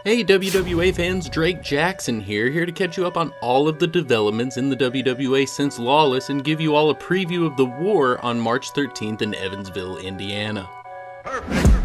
Hey WWA fans, Drake Jaxon here to catch you up on all of the developments in the WWA since Lawless and give you all a preview of the war on March 13th in Evansville, Indiana.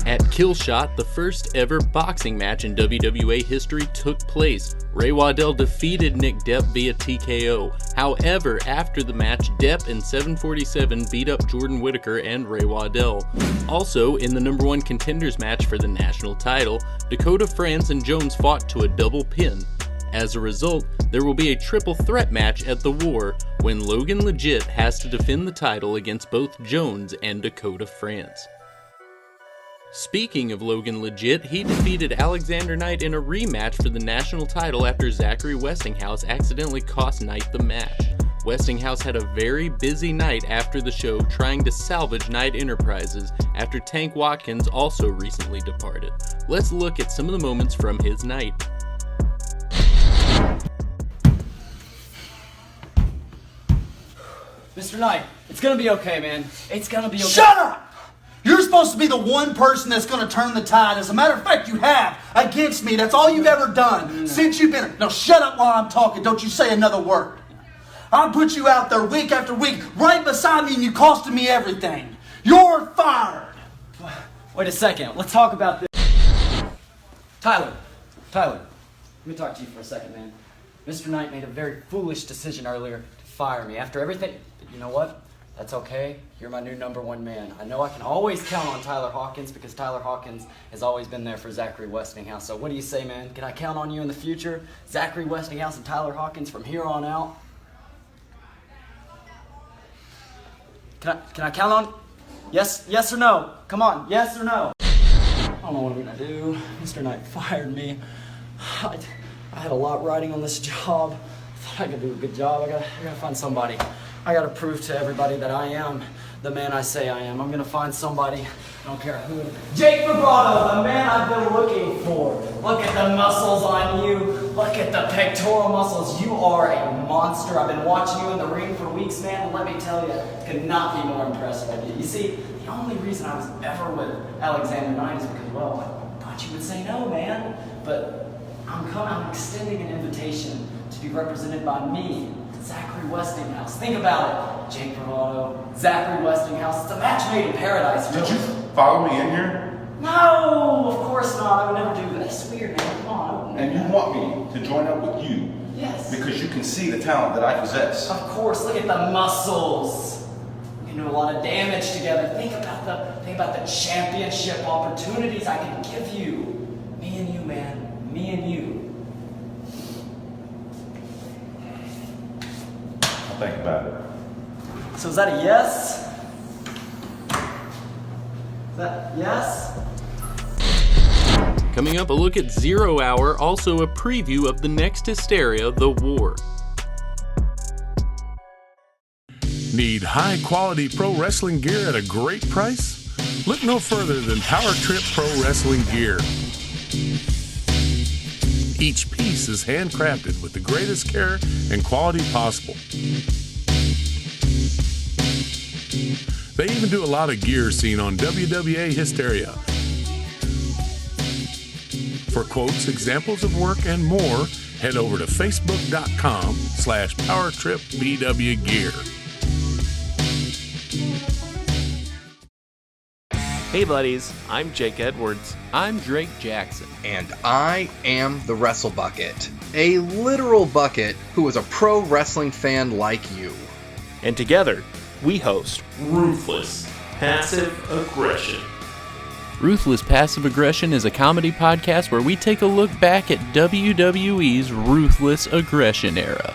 At Killshot, the first ever boxing match in WWA history took place. Ray Waddell defeated Nick Depp via TKO. However, after the match, Depp and 747 beat up Jordan Whitaker and Ray Waddell. Also, in the number one contenders match for the national title, Dakota France and Jones fought to a double pin. As a result, there will be a triple threat match at the War when Logan Legit has to defend the title against both Jones and Dakota France. Speaking of Logan Legit, he defeated Alexander Knight in a rematch for the national title after Zachary Westinghouse accidentally cost Knight the match. Westinghouse had a very busy night after the show trying to salvage Knight Enterprises after Tank Watkins also recently departed. Let's look at some of the moments from his night. Mr. Knight, it's gonna be okay, man. It's gonna be okay. Shut up! You're supposed to be the one person that's going to turn the tide. As a matter of fact, you have against me. That's all you've ever done since you've been... Now shut up while I'm talking. Don't you say another word. I put you out there week after week right beside me and you costed me everything. You're fired. Wait a second. Let's talk about this. Tyler, let me talk to you for a second, man. Mr. Knight made a very foolish decision earlier to fire me after everything. But you know what? That's okay. You're my new number one man. I know I can always count on Tyler Hawkins because Tyler Hawkins has always been there for Zachary Westinghouse. So what do you say, man? Can I count on you in the future? Zachary Westinghouse and Tyler Hawkins from here on out? Can I count on? Yes or no? Come on, yes or no? I don't know what I'm gonna do. Mr. Knight fired me. I had a lot riding on this job. I thought I could do a good job. I gotta find somebody. I gotta prove to everybody that I am the man I say I am. I'm gonna find somebody, I don't care who. Jake Vibrato, the man I've been looking for. Look at the muscles on you. Look at the pectoral muscles. You are a monster. I've been watching you in the ring for weeks, man, and let me tell you, could not be more impressed with you. You see, the only reason I was ever with Alexander Knight is because, well, I thought you would say no, man. But I'm extending an invitation to be represented by me, Zachary Westinghouse. Think about it. Jake Bravado, Zachary Westinghouse. It's a match made in paradise. Did you follow me in here? No, of course not. I would never do this. Weird, man. Come on. And you want me to join up with you? Yes. Because you can see the talent that I possess. Of course. Look at the muscles. We can do a lot of damage together. Think about the championship opportunities I can give you. Me and you, man. Me and you. Think about it. So is that a yes? Is that yes? Coming up, a look at 0 Hour, also a preview of the next Hysteria, The War. Need high-quality pro wrestling gear at a great price? Look no further than Power Trip Pro Wrestling Gear. Each piece is handcrafted with the greatest care and quality possible. They even do a lot of gear seen on WWA Hysteria. For quotes, examples of work, and more, head over to facebook.com/PowerTripBWGear. Hey buddies, I'm Jake Edwards. I'm Drake Jaxon. And I am the Wrestle Bucket, a literal bucket who is a pro wrestling fan like you. And together, we host Ruthless Passive Aggression. Ruthless Passive Aggression is a comedy podcast where we take a look back at WWE's Ruthless Aggression era.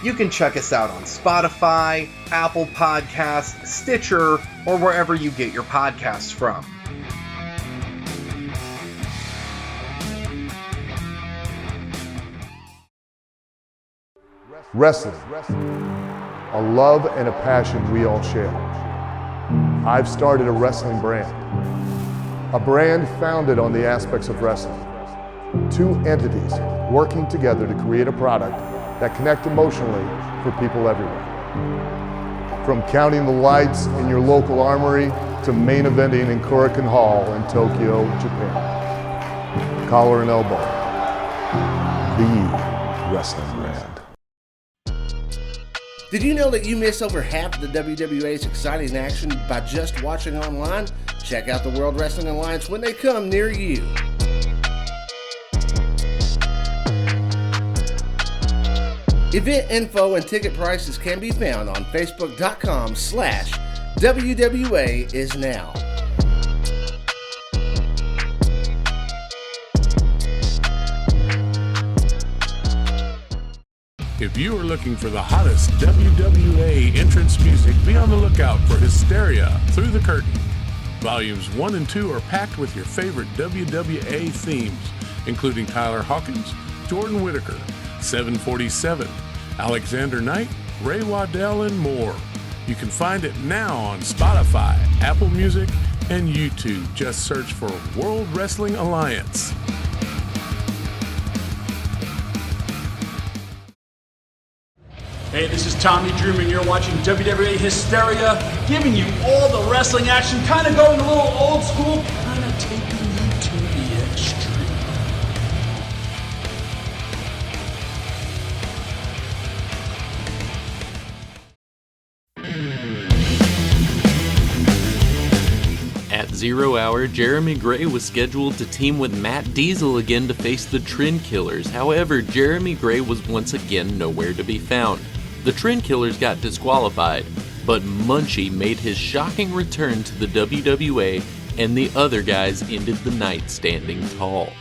You can check us out on Spotify, Apple Podcasts, Stitcher, or wherever you get your podcasts from. Wrestling, a love and a passion we all share. I've started a wrestling brand, a brand founded on the aspects of wrestling. Two entities working together to create a product that connect emotionally for people everywhere. From counting the lights in your local armory to main eventing in Korakuen Hall in Tokyo, Japan. Collar and elbow, the wrestling brand. Did you know that you miss over half of the WWA's exciting action by just watching online? Check out the World Wrestling Alliance when they come near you. Event info and ticket prices can be found on facebook.com/WWAISNOW. If you are looking for the hottest WWA entrance music, be on the lookout for Hysteria Through the Curtain. Volumes 1 and 2 are packed with your favorite WWA themes, including Tyler Hawkins, Jordan Whitaker, 747, Alexander Knight, Ray Waddell, and more. You can find it now on Spotify, Apple Music, and YouTube. Just search for World Wrestling Alliance. Hey, this is Tommy Dreamer, and you're watching WWA Hysteria, giving you all the wrestling action, kind of going a little old school, kind of taking you to the extreme. At 0 Hour, Jeremy Gray was scheduled to team with Matt Diesel again to face the Trend Killers. However, Jeremy Gray was once again nowhere to be found. The Trend Killers got disqualified, but Munchie made his shocking return to the WWA, and the other guys ended the night standing tall.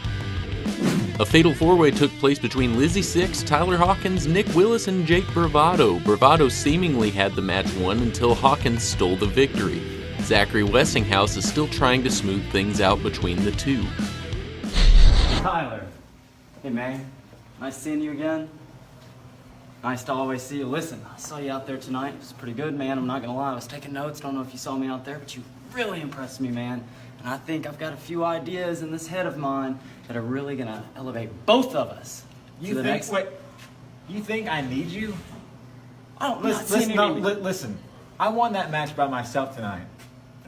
A fatal four-way took place between Lizzie Six, Tyler Hawkins, Nick Willis, and Jake Bravado. Bravado seemingly had the match won until Hawkins stole the victory. Zachary Westinghouse is still trying to smooth things out between the two. Tyler. Hey, man. Nice seeing you again. Nice to always see you. Listen, I saw you out there tonight. It was pretty good, man. I'm not gonna lie. I was taking notes. Don't know if you saw me out there, but you really impressed me, man. And I think I've got a few ideas in this head of mine that are really gonna elevate both of us. You think I need you? I don't Listen. I won that match by myself tonight.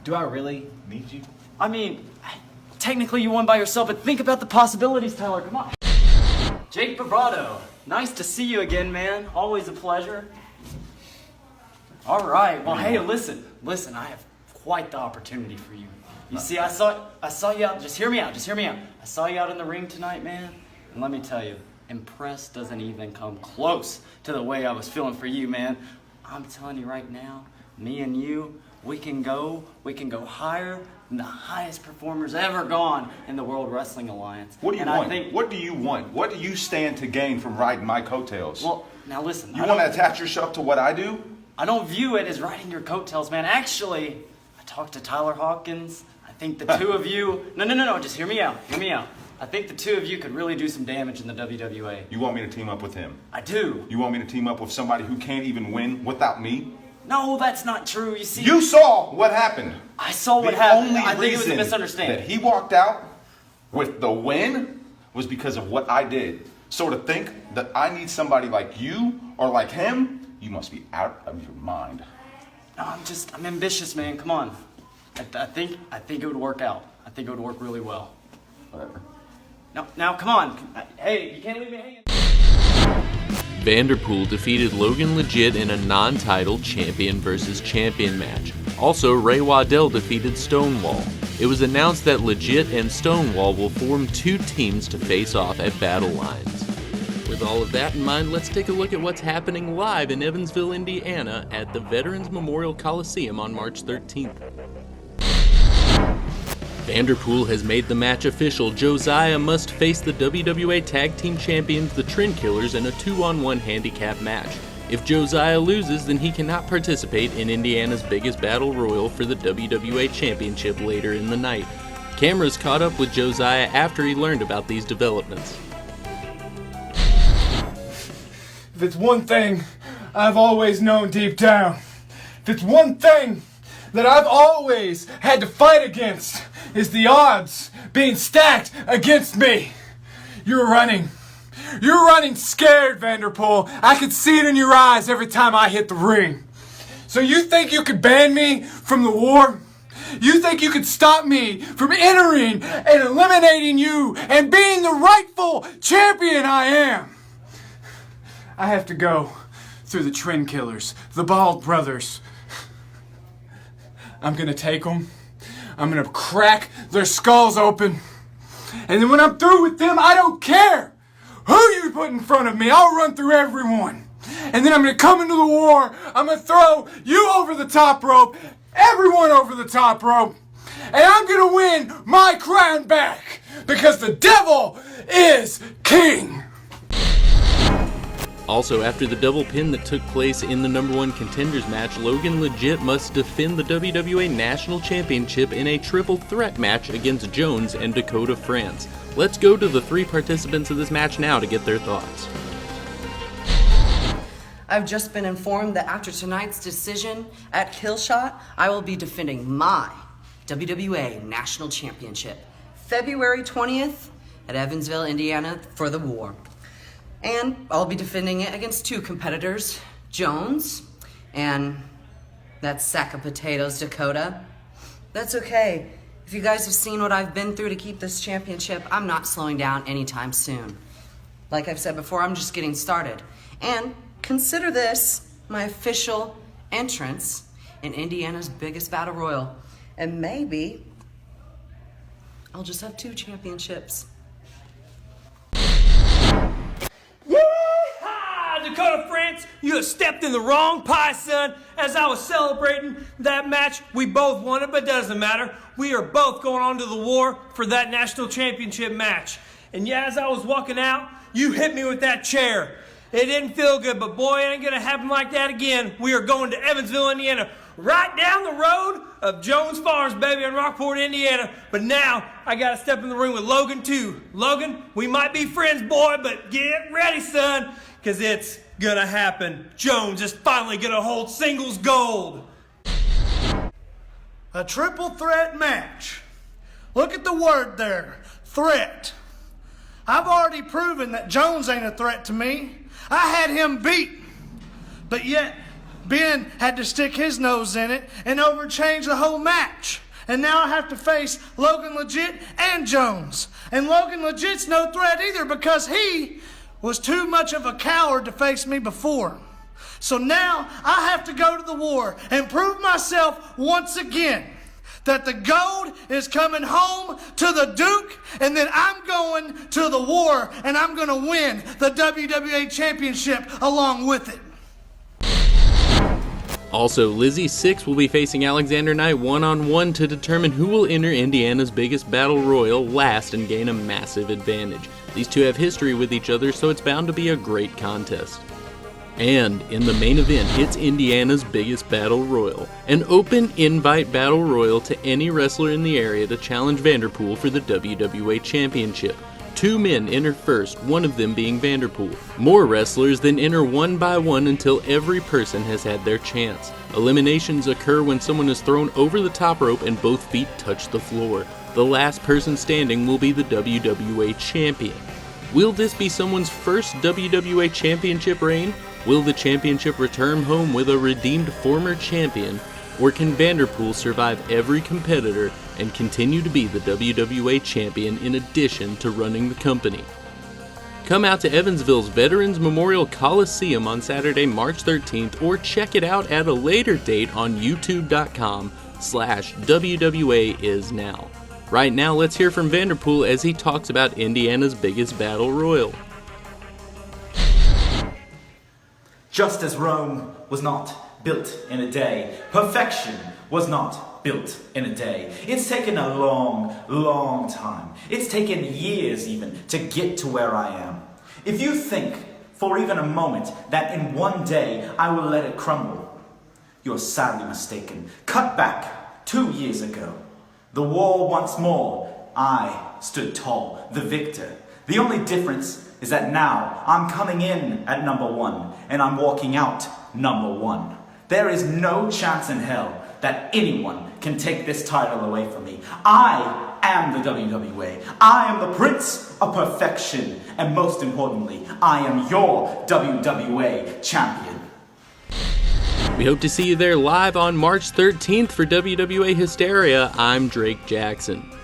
Do I really need you? I mean, technically you won by yourself, but think about the possibilities, Tyler. Come on. Jake Bravado. Nice to see you again, man. Always a pleasure. All right. Well, hey, listen. I have quite the opportunity for you. You see, I saw you out. Just hear me out. I saw you out in the ring tonight, man. And let me tell you, impressed doesn't even come close to the way I was feeling for you, man. I'm telling you right now, me and you, we can go higher than the highest performers ever gone in the World Wrestling Alliance. What do you want? What do you want? What do you stand to gain from riding my coattails? Well, now listen. You want to attach yourself to what I do? I don't view it as riding your coattails, man. Actually, I talked to Tyler Hawkins. I think the two of you... No. Just hear me out. I think the two of you could really do some damage in the WWA. You want me to team up with him? I do. You want me to team up with somebody who can't even win without me? No, that's not true. You see... You saw what happened. I saw what happened. I think it was a misunderstanding. That he walked out with the win was because of what I did. So to think that I need somebody like you or like him, you must be out of your mind. No, I'm ambitious, man. Come on. I think it would work out. I think it would work really well. Whatever. Now, come on. Hey, you can't leave me hanging. Vanderpool defeated Logan Legit in a non-title champion versus champion match. Also, Ray Waddell defeated Stonewall. It was announced that Legit and Stonewall will form two teams to face off at Battle Lines. With all of that in mind, let's take a look at what's happening live in Evansville, Indiana at the Veterans Memorial Coliseum on March 13th. Vanderpool has made the match official. Josiah must face the WWA Tag Team Champions, the Trend Killers, in a 2-on-1 handicap match. If Josiah loses, then he cannot participate in Indiana's biggest battle royal for the WWA Championship later in the night. Cameras caught up with Josiah after he learned about these developments. If it's one thing I've always known deep down, if it's one thing that I've always had to fight against, is the odds being stacked against me. You're running scared, Vanderpool. I could see it in your eyes every time I hit the ring. So you think you could ban me from the war? You think you could stop me from entering and eliminating you and being the rightful champion I am? I have to go through the Trend Killers, the Bald Brothers. I'm gonna take them. I'm gonna crack their skulls open. And then when I'm through with them, I don't care who you put in front of me. I'll run through everyone. And then I'm gonna come into the war. I'm gonna throw you over the top rope, everyone over the top rope. And I'm gonna win my crown back because the devil is king. Also, after the double pin that took place in the number 1 contenders match, Logan legit must defend the WWA National Championship in a triple threat match against Jones and Dakota France. Let's go to the 3 participants of this match now to get their thoughts. I've just been informed that after tonight's decision at Killshot, I will be defending my WWA National Championship February 20th at Evansville, Indiana for the war. And I'll be defending it against 2 competitors, Jones and that sack of potatoes, Dakota. That's okay. If you guys have seen what I've been through to keep this championship, I'm not slowing down anytime soon. Like I've said before, I'm just getting started. And consider this my official entrance in Indiana's biggest battle royal. And maybe I'll just have 2 championships. Dakota France, you have stepped in the wrong pie, son. As I was celebrating that match, we both won it, but it doesn't matter. We are both going on to the war for that national championship match. And yeah, as I was walking out, you hit me with that chair. It didn't feel good, but boy, it ain't gonna happen like that again. We are going to Evansville, Indiana, right down the road of Jones Farms, baby, in Rockport, Indiana. But now, I gotta step in the ring with Logan, too. Logan, we might be friends, boy, but get ready, son, because it's gonna happen. Jones is finally gonna hold singles gold. A triple threat match. Look at the word there, threat. I've already proven that Jones ain't a threat to me. I had him beat, but yet Ben had to stick his nose in it and overchange the whole match. And now I have to face Logan Legit and Jones. And Logan Legit's no threat either because he was too much of a coward to face me before. So now I have to go to the war and prove myself once again that the gold is coming home to the Duke, and then I'm going to the war and I'm going to win the WWA Championship along with it. Also, Lizzie Six will be facing Alexander Knight one-on-one to determine who will enter Indiana's biggest battle royal last and gain a massive advantage. These two have history with each other, so it's bound to be a great contest. And in the main event, it's Indiana's biggest battle royal, an open invite battle royal to any wrestler in the area to challenge Vanderpool for the WWA Championship. 2 men enter first, one of them being Vanderpool. More wrestlers then enter one by one until every person has had their chance. Eliminations occur when someone is thrown over the top rope and both feet touch the floor. The last person standing will be the WWA Champion. Will this be someone's first WWA Championship reign? Will the championship return home with a redeemed former champion? Or can Vanderpool survive every competitor and continue to be the WWA champion in addition to running the company? Come out to Evansville's Veterans Memorial Coliseum on Saturday, March 13th, or check it out at a later date on youtube.com/WWAISNOW. Right now, let's hear from Vanderpool as he talks about Indiana's biggest battle royal. Just as Rome was not built in a day, perfection was not built in a day. It's taken a long, long time. It's taken years even to get to where I am. If you think for even a moment that in one day I will let it crumble, you're sadly mistaken. Cut back 2 years ago. The war once more, I stood tall, the victor. The only difference is that now I'm coming in at number 1 and I'm walking out number 1. There is no chance in hell that anyone can take this title away from me. I am the WWA. I am the Prince of Perfection. And most importantly, I am your WWA champion. We hope to see you there live on March 13th for WWA Hysteria. I'm Drake Jaxon.